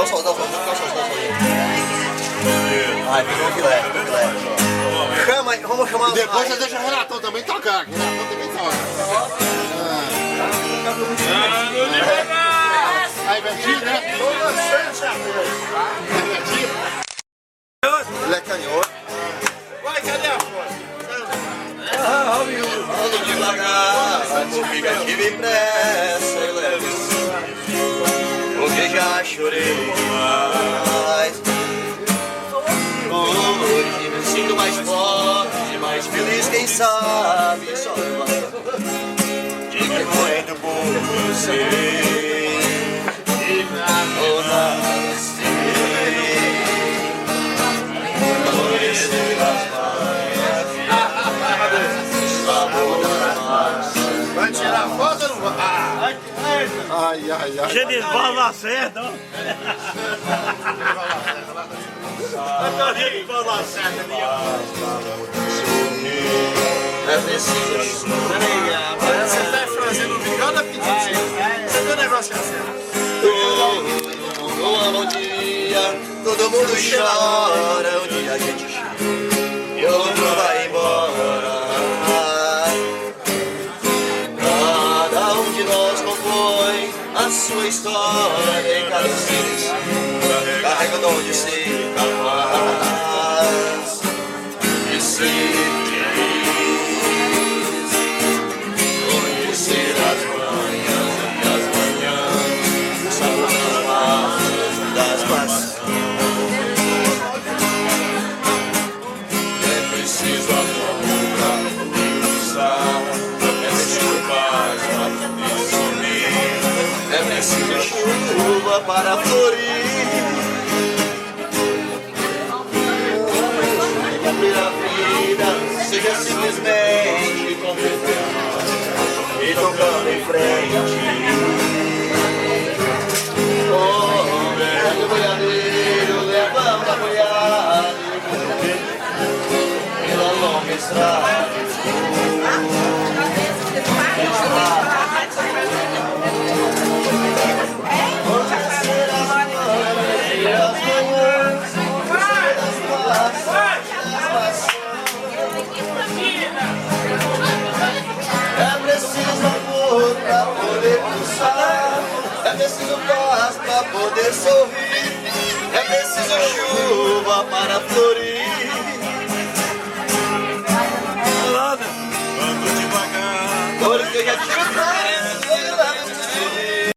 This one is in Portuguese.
Dá um sol, dá um sol, dá um sol. Ai, pegou um filé. Chama, vamos chamar os Depois você deixa o Renatão também tocar. Renatão também toca. Aí, Betinho, né? Ele é canhoto. Vai, cadê a foto? Ando devagar, fica que vem pressa e leve porque já chorei demais. Hoje me sinto mais forte, mais feliz, quem sabe só basta de que muito por você. Ou nada sei. Conhecer as Vai tirar foto ou não vai? Ai. Genival Lacerda, ó. Genival Lacerda ali, ó. é preciso. Você tá fazendo cada pedido. Você viu o negócio assim? Um dia, todo mundo chora. Um dia a gente chora e outro vai embora. Cada um de nós compõe a sua história em cada instante, carrega o dom de ser capaz de ser feliz, conhecer as manhãs e as manhãs, o sabor das maçãs. É preciso amor pra poder usar, é preciso paz pra poder sorrir, é preciso chuva para florir. Cumprir a vida, seja simplesmente completando e tocando em frente. Oh, velho boiadeiro, levanta a boiada pela longa estrada. É preciso amor pra poder pulsar, é preciso paz pra poder sorrir, é preciso chuva para florir. Ando devagar. Porque já tive